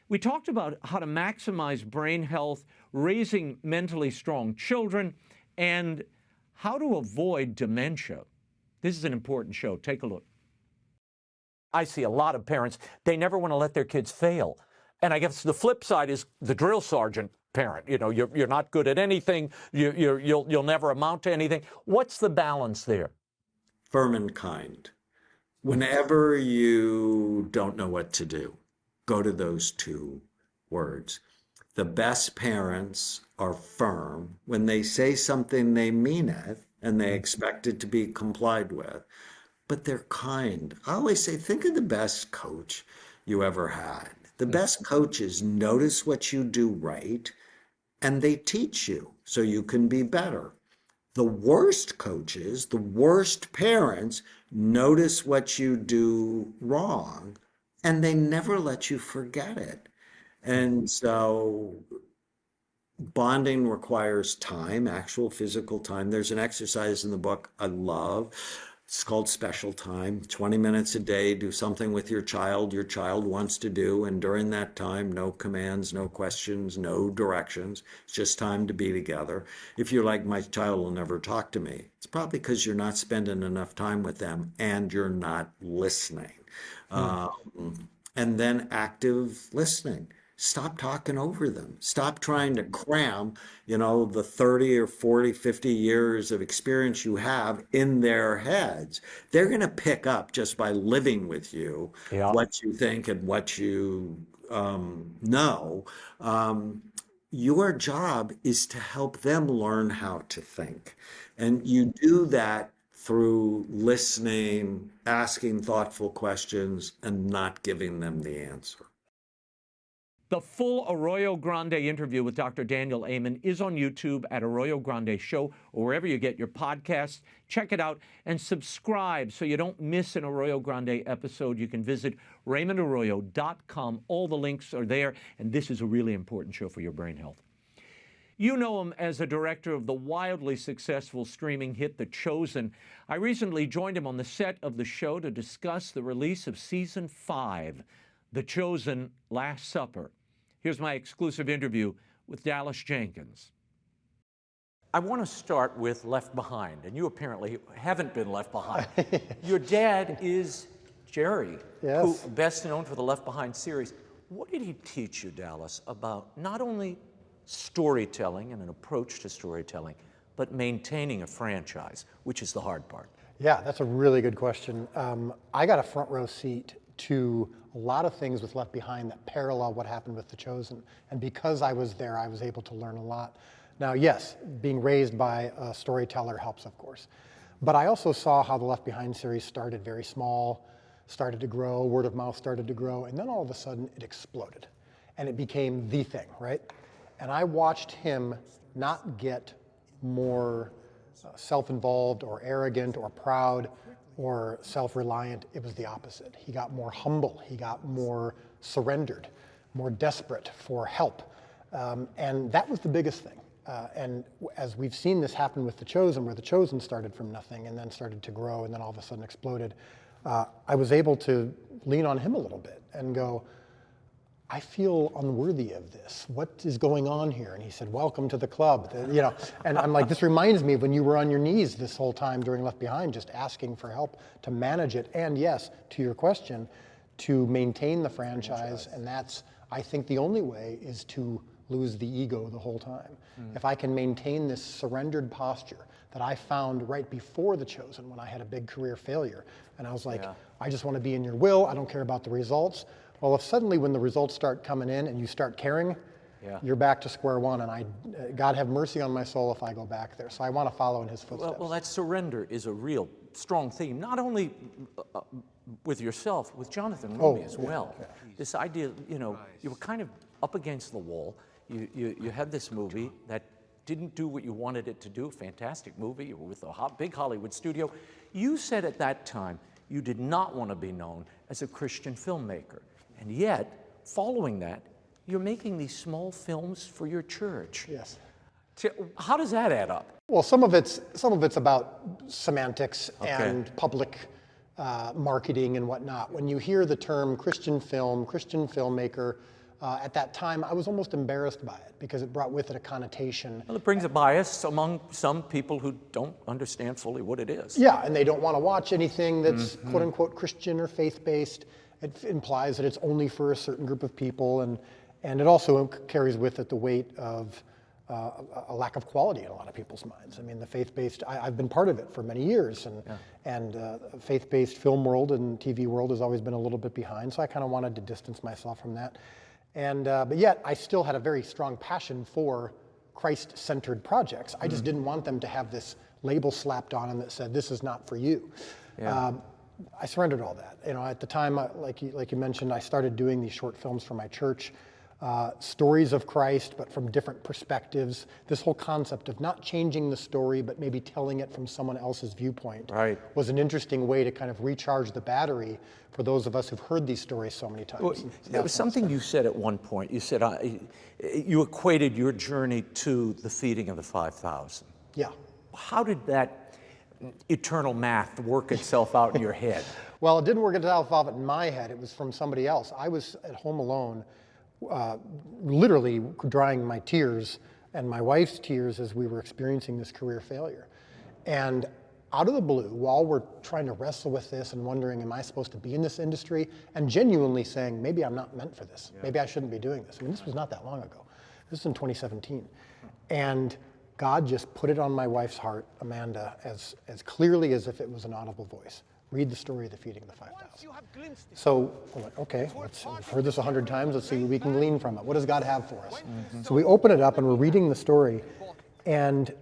We talked about how to maximize brain health, raising mentally strong children, and how to avoid dementia. This is an important show. Take a look. I see a lot of parents, they never want to let their kids fail. And I guess the flip side is the drill sergeant parent. You know, you're not good at anything, you'll never amount to anything. What's the balance there? Firm and kind. Whenever you don't know what to do, go to those two words. The best parents are firm. When they say something, they mean it, and they expect it to be complied with. But they're kind. I always say, think of the best coach you ever had. The best coaches notice what you do right, and they teach you so you can be better. The worst coaches, the worst parents, notice what you do wrong, and they never let you forget it. And so bonding requires time, actual physical time. There's an exercise in the book I love. It's called special time. 20 minutes a day, do something with your child wants to do. And during that time, no commands, no questions, no directions. It's just time to be together. If you're like, my child will never talk to me, it's probably because you're not spending enough time with them and you're not listening. And then active listening. Stop talking over them. Stop trying to cram, the 30 or 40, 50 years of experience you have in their heads. They're going to pick up just by living with you what you think and what you know. Your job is to help them learn how to think. And you do that through listening, asking thoughtful questions, and not giving them the answer. The full Arroyo Grande interview with Dr. Daniel Amen is on YouTube at Arroyo Grande Show or wherever you get your podcasts. Check it out and subscribe so you don't miss an Arroyo Grande episode. You can visit RaymondArroyo.com. All the links are there, and this is a really important show for your brain health. You know him as a director of the wildly successful streaming hit The Chosen. I recently joined him on the set of the show to discuss the release of Season 5, The Chosen: Last Supper. Here's my exclusive interview with Dallas Jenkins. I want to start with Left Behind, and you apparently haven't been left behind. Your dad is Jerry, who best known for the Left Behind series. What did he teach you, Dallas, about not only storytelling and an approach to storytelling, but maintaining a franchise, which is the hard part? Yeah, that's a really good question. I got a front row seat to a lot of things with Left Behind that parallel what happened with The Chosen. And because I was there, I was able to learn a lot. Now, yes, being raised by a storyteller helps, of course. But I also saw how the Left Behind series started very small, started to grow, word of mouth started to grow, and then all of a sudden it exploded. And it became the thing, right? And I watched him not get more self-involved or arrogant or proud or self-reliant. It was the opposite. He got more humble. He got more surrendered, more desperate for help. And that was the biggest thing. And as we've seen this happen with The Chosen, where The Chosen started from nothing and then started to grow and then all of a sudden exploded, I was able to lean on him a little bit and go, I feel unworthy of this. What is going on here? And he said, welcome to the club. And I'm like, this reminds me of when you were on your knees this whole time during Left Behind, just asking for help to manage it. And yes, to your question, to maintain the franchise. And that's, I think the only way is to lose the ego the whole time. If I can maintain this surrendered posture that I found right before The Chosen when I had a big career failure. And I was like, I just want to be in your will. I don't care about the results. Well, if suddenly when the results start coming in and you start caring, you're back to square one, and God have mercy on my soul if I go back there. So I want to follow in his footsteps. Well, that surrender is a real strong theme, not only with yourself, with Jonathan Roumie as well. Yeah. This idea, you were kind of up against the wall. You had this movie that didn't do what you wanted it to do, fantastic movie, you were with a big Hollywood studio. You said at that time you did not want to be known as a Christian filmmaker. And yet, following that, you're making these small films for your church. Yes. How does that add up? Well, some of it's about semantics and public marketing and whatnot. When you hear the term Christian film, Christian filmmaker, at that time, I was almost embarrassed by it because it brought with it a connotation. Well, it brings a bias among some people who don't understand fully what it is. Yeah, and they don't want to watch anything that's quote unquote Christian or faith-based. It implies that it's only for a certain group of people, and it also carries with it the weight of a lack of quality in a lot of people's minds. I mean, the faith-based, I've been part of it for many years, and faith-based film world and TV world has always been a little bit behind, so I kind of wanted to distance myself from that. And but yet, I still had a very strong passion for Christ-centered projects. I just didn't want them to have this label slapped on them that said, "This is not for you." Yeah. I surrendered all that. At the time, like you mentioned, I started doing these short films for my church, stories of Christ, but from different perspectives. This whole concept of not changing the story, but maybe telling it from someone else's viewpoint was an interesting way to kind of recharge the battery for those of us who've heard these stories so many times. Well, there was something you said at one point. You said you equated your journey to the feeding of the 5,000. Yeah. How did that eternal math work itself out in your head? Well, it didn't work itself out in my head. It was from somebody else. I was at home alone, literally drying my tears and my wife's tears as we were experiencing this career failure. And out of the blue, while we're trying to wrestle with this and wondering, am I supposed to be in this industry? And genuinely saying, maybe I'm not meant for this. Yeah. Maybe I shouldn't be doing this. I mean, this was not that long ago. This is in 2017. And God just put it on my wife's heart, Amanda, as clearly as if it was an audible voice. Read the story of the feeding of the 5,000. So we're like, okay, we've heard this 100 times. Let's see what we can glean from it. What does God have for us? So we open it up and we're reading the story, and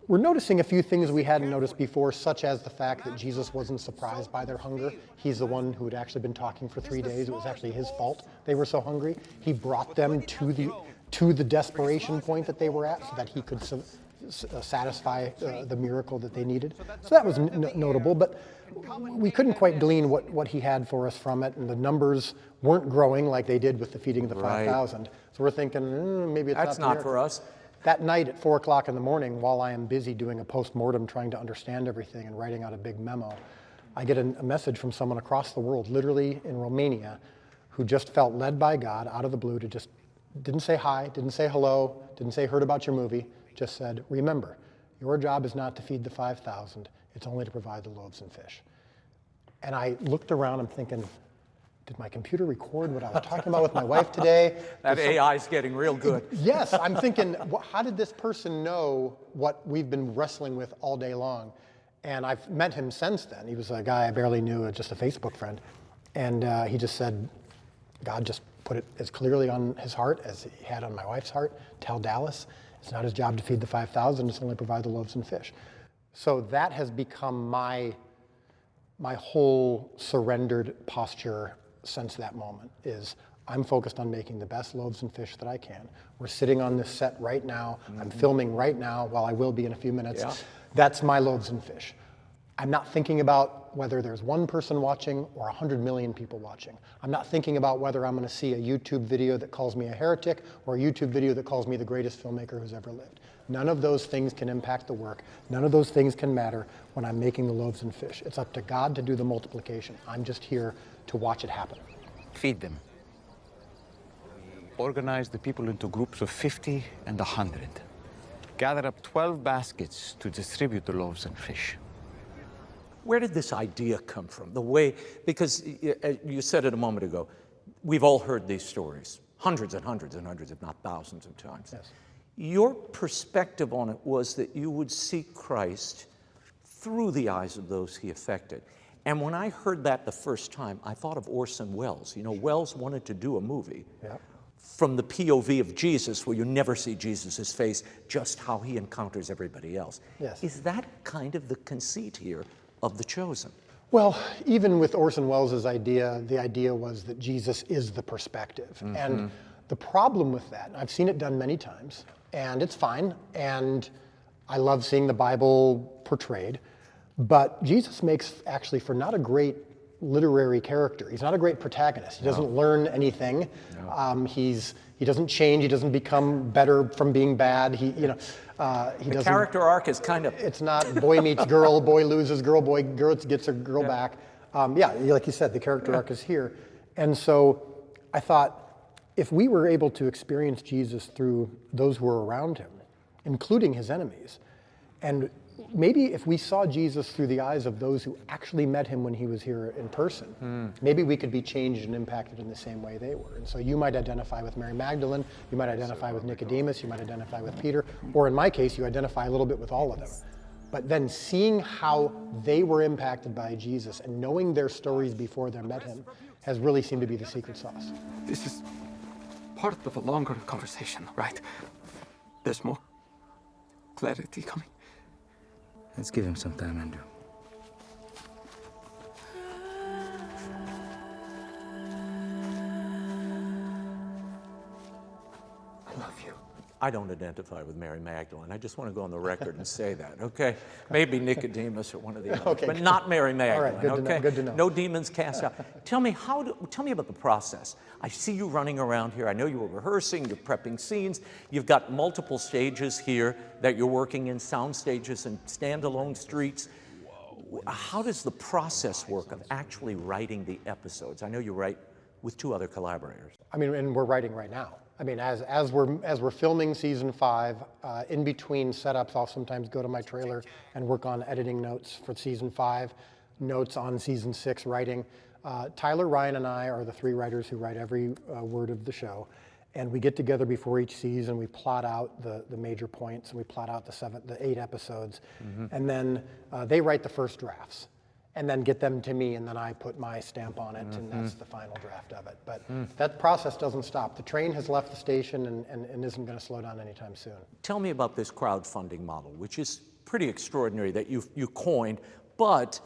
we're noticing a few things we hadn't noticed before, such as the fact that Jesus wasn't surprised by their hunger. He's the one who had actually been talking for 3 days. It was actually his fault they were so hungry. He brought them to the desperation point that they were at so that he could satisfy the miracle that they needed. So that was notable, but we couldn't quite glean what he had for us from it, and the numbers weren't growing like they did with the feeding of the 5,000. So we're thinking, maybe it's not for us. That night at 4 o'clock in the morning, while I am busy doing a post-mortem trying to understand everything and writing out a big memo, I get a message from someone across the world, literally in Romania, who just felt led by God out of the blue to just, didn't say hi, didn't say hello, didn't say heard about your movie, just said, remember, your job is not to feed the 5,000, it's only to provide the loaves and fish. And I looked around, I'm thinking, did my computer record what I was talking about with my wife today? That AI is getting real good. Yes, I'm thinking, how did this person know what we've been wrestling with all day long? And I've met him since then. He was a guy I barely knew, just a Facebook friend. And he just said, God just put it as clearly on his heart as he had on my wife's heart. Tell Dallas, it's not his job to feed the 5,000, it's only provide the loaves and fish. So that has become my whole surrendered posture since that moment, is I'm focused on making the best loaves and fish that I can. We're sitting on this set right now. I'm filming right now, while I will be in a few minutes. Yeah. That's my loaves and fish. I'm not thinking about whether there's one person watching or 100 million people watching. I'm not thinking about whether I'm going to see a YouTube video that calls me a heretic or a YouTube video that calls me the greatest filmmaker who's ever lived. None of those things can impact the work. None of those things can matter when I'm making the loaves and fish. It's up to God to do the multiplication. I'm just here to watch it happen. Feed them. Organize the people into groups of 50 and 100. Gather up 12 baskets to distribute the loaves and fish. Where did this idea come from? The way, because you said it a moment ago, we've all heard these stories, hundreds and hundreds and hundreds, if not thousands of times. Yes. Your perspective on it was that you would see Christ through the eyes of those he affected. And when I heard that the first time, I thought of Orson Welles. You know, Welles wanted to do a movie from the POV of Jesus, where you never see Jesus' face, just how he encounters everybody else. Yes. Is that kind of the conceit here of The Chosen? Well, even with Orson Welles' idea, the idea was that Jesus is the perspective. And the problem with that, I've seen it done many times, and it's fine, and I love seeing the Bible portrayed, but Jesus makes actually for not a great literary character. He's not a great protagonist. He doesn't learn anything. He doesn't change. He doesn't become better from being bad. He doesn't. Character arc is kind of. It's not boy meets girl, boy loses girl, boy gets a girl back. Like you said, the character arc is here, and so I thought if we were able to experience Jesus through those who were around him, including his enemies, and maybe if we saw Jesus through the eyes of those who actually met him when he was here in person, maybe we could be changed and impacted in the same way they were. And so you might identify with Mary Magdalene, you might identify with Nicodemus, you might identify with Peter, or in my case, you identify a little bit with all of them. But then seeing how they were impacted by Jesus and knowing their stories before they met him has really seemed to be the secret sauce. This is part of a longer conversation, right? There's more clarity coming. Let's give him some time, Andrew. I love you. I don't identify with Mary Magdalene. I just want to go on the record and say that, okay? Maybe Nicodemus or one of the others, Okay, but good. not Mary Magdalene, All right, good to know, okay? good to know. No demons cast out. Tell me about the process. I see you running around here. I know you were rehearsing, you're prepping scenes. You've got multiple stages here that you're working in, sound stages and standalone streets. How does the process work of actually writing the episodes? I know you write with 2 other collaborators. I mean, and we're writing right now. I mean, as we're filming season 5, in between setups, I'll sometimes go to my trailer and work on editing notes for season 5, notes on season 6 writing. Tyler, Ryan, and I are the 3 writers who write every word of the show, and we get together before each season. We plot out the major points, and we plot out the 8 episodes, and then they write the first drafts. And then get them to me, and then I put my stamp on it, and that's the final draft of it. But that process doesn't stop. The train has left the station and isn't going to slow down anytime soon. Tell me about this crowdfunding model, which is pretty extraordinary that you coined, but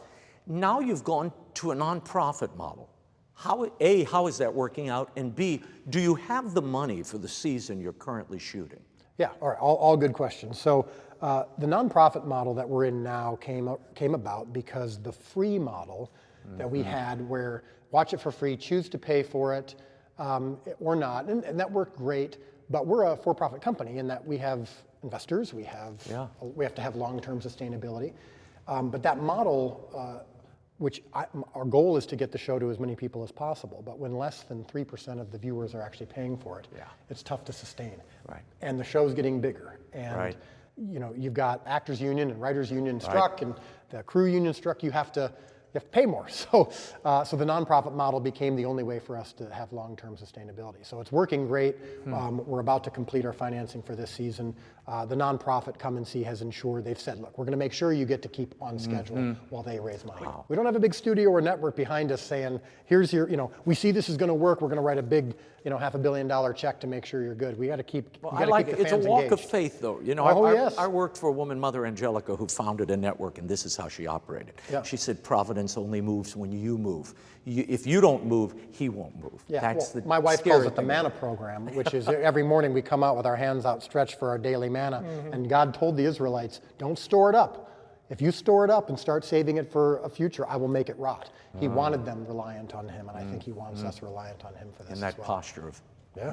now you've gone to a nonprofit model. How is that working out? And B, do you have the money for the season you're currently shooting? Yeah, all right, all good questions. So the nonprofit model that we're in now came about because the free model that we had, where watch it for free, choose to pay for it or not, and that worked great. But we're a for-profit company in that we have investors, we have to have long-term sustainability. But that model, our goal is to get the show to as many people as possible. But when less than 3% of the viewers are actually paying for it, it's tough to sustain. Right. And the show's getting bigger. And you've got actors union and writers union struck, and the crew union struck. You have to pay more. So the nonprofit model became the only way for us to have long-term sustainability. So it's working great. We're about to complete our financing for this season. The nonprofit Come and See has ensured, they've said, look, we're going to make sure you get to keep on schedule while they raise money. Wow. We don't have a big studio or network behind us saying, here's your, we see this is going to work. We're going to write a big, $500 million check to make sure you're good. We got to keep. Well, I like it. It's a walk engaged. of faith, though. Yes. I worked for a woman, Mother Angelica, who founded a network, and this is how she operated. Yeah. She said, Providence only moves when you move. If you don't move, he won't move. Yeah, That's my wife scary calls it the thing. manna program, which is every morning we come out with our hands outstretched for our daily manna. And God told the Israelites, don't store it up. If you store it up and start saving it for a future, I will make it rot. He wanted them reliant on him, and I think he wants us reliant on him for this In that as well. posture of,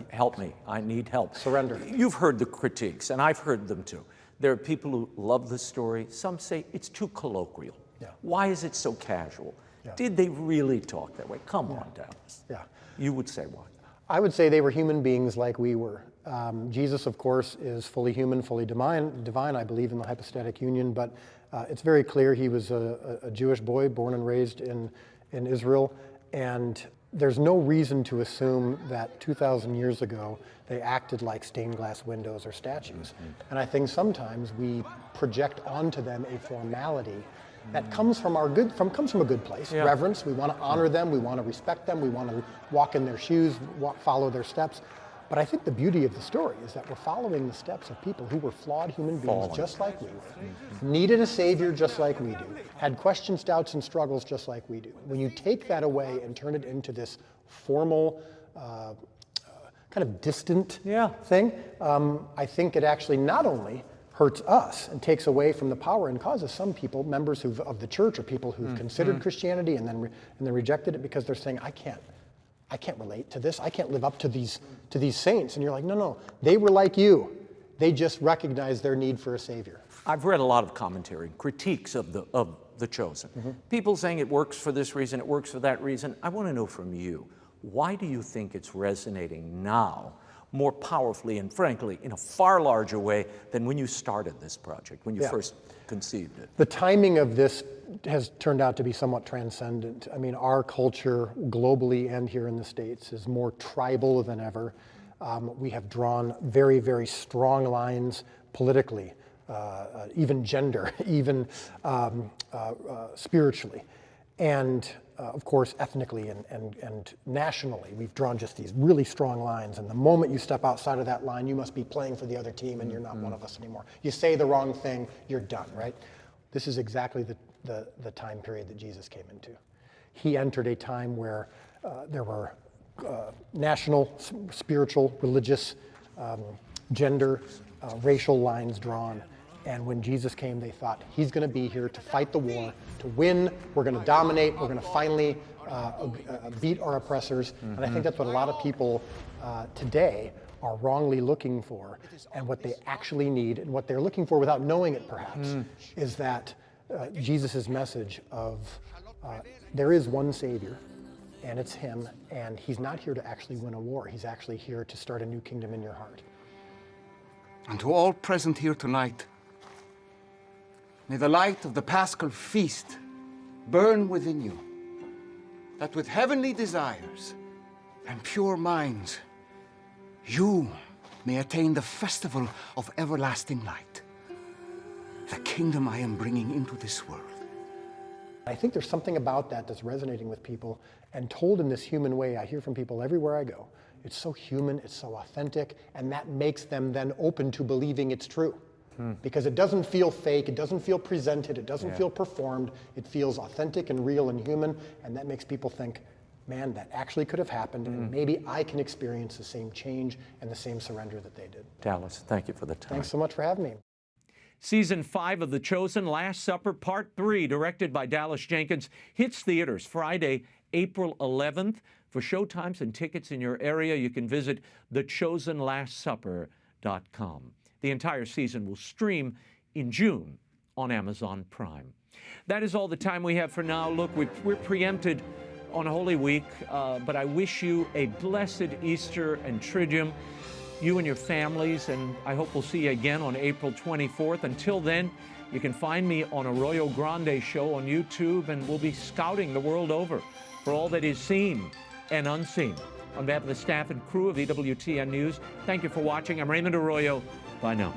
help me, I need help. Surrender. You've heard the critiques, and I've heard them too. There are people who love the story. Some say it's too colloquial. Yeah. Why is it so casual? Yeah. Did they really talk that way? Come on, Dallas. Yeah. You would say what? I would say they were human beings like we were. Jesus, of course, is fully human, fully divine. I believe in the hypostatic union, but it's very clear he was a Jewish boy born and raised in Israel, and there's no reason to assume that 2,000 years ago they acted like stained glass windows or statues. And I think sometimes we project onto them a formality that comes from a good place, reverence. We want to honor them, we want to respect them, we want to walk in their shoes, follow their steps. But I think the beauty of the story is that we're following the steps of people who were flawed human beings just like we were, needed a savior just like we do, had questions, doubts, and struggles just like we do. When you take that away and turn it into this formal, kind of distant thing, I think it actually not only hurts us and takes away from the power and causes some people, members of the church or people who've considered Christianity and then rejected it because they're saying, I can't relate to this. I can't live up to these saints. And you're like, no, they were like you. They just recognized their need for a savior. I've read a lot of commentary, critiques of the Chosen. People saying it works for this reason, it works for that reason. I want to know from you, why do you think it's resonating now more powerfully and frankly in a far larger way than when you started this project, when you first conceived it? The timing of this has turned out to be somewhat transcendent. I mean, our culture globally and here in the States is more tribal than ever. We have drawn very, very strong lines politically, even gender, even spiritually. And of course, ethnically and nationally, we've drawn just these really strong lines. And the moment you step outside of that line, you must be playing for the other team and you're not one of us anymore. You say the wrong thing, you're done, right? This is exactly the time period that Jesus came into. He entered a time where there were national, spiritual, religious, gender, racial lines drawn. And when Jesus came, they thought, he's going to be here to fight the war, to win, we're going to dominate, we're going to finally beat our oppressors. And I think that's what a lot of people today are wrongly looking for. And what they actually need, and what they're looking for without knowing it perhaps, is that Jesus' message of there is one Savior, and it's him, and he's not here to actually win a war. He's actually here to start a new kingdom in your heart. And to all present here tonight, may the light of the Paschal feast burn within you, that with heavenly desires and pure minds, you may attain the festival of everlasting light, the kingdom I am bringing into this world. I think there's something about that that's resonating with people, and told in this human way. I hear from people everywhere I go. It's so human, it's so authentic, and that makes them then open to believing it's true. Because it doesn't feel fake, it doesn't feel presented, it doesn't feel performed, it feels authentic and real and human, and that makes people think, man, that actually could have happened, and maybe I can experience the same change and the same surrender that they did. Dallas, thank you for the time. Thanks so much for having me. Season 5 of The Chosen, Last Supper, Part 3, directed by Dallas Jenkins, hits theaters Friday, April 11th. For showtimes and tickets in your area, you can visit thechosenlastsupper.com. The entire season will stream in June on Amazon Prime. That is all the time we have for now. Look, we're preempted on Holy Week, but I wish you a blessed Easter and Triduum, you and your families, and I hope we'll see you again on April 24th. Until then, you can find me on Arroyo Grande Show on YouTube, and we'll be scouting the world over for all that is seen and unseen. On behalf of the staff and crew of EWTN News, thank you for watching. I'm Raymond Arroyo. Bye now.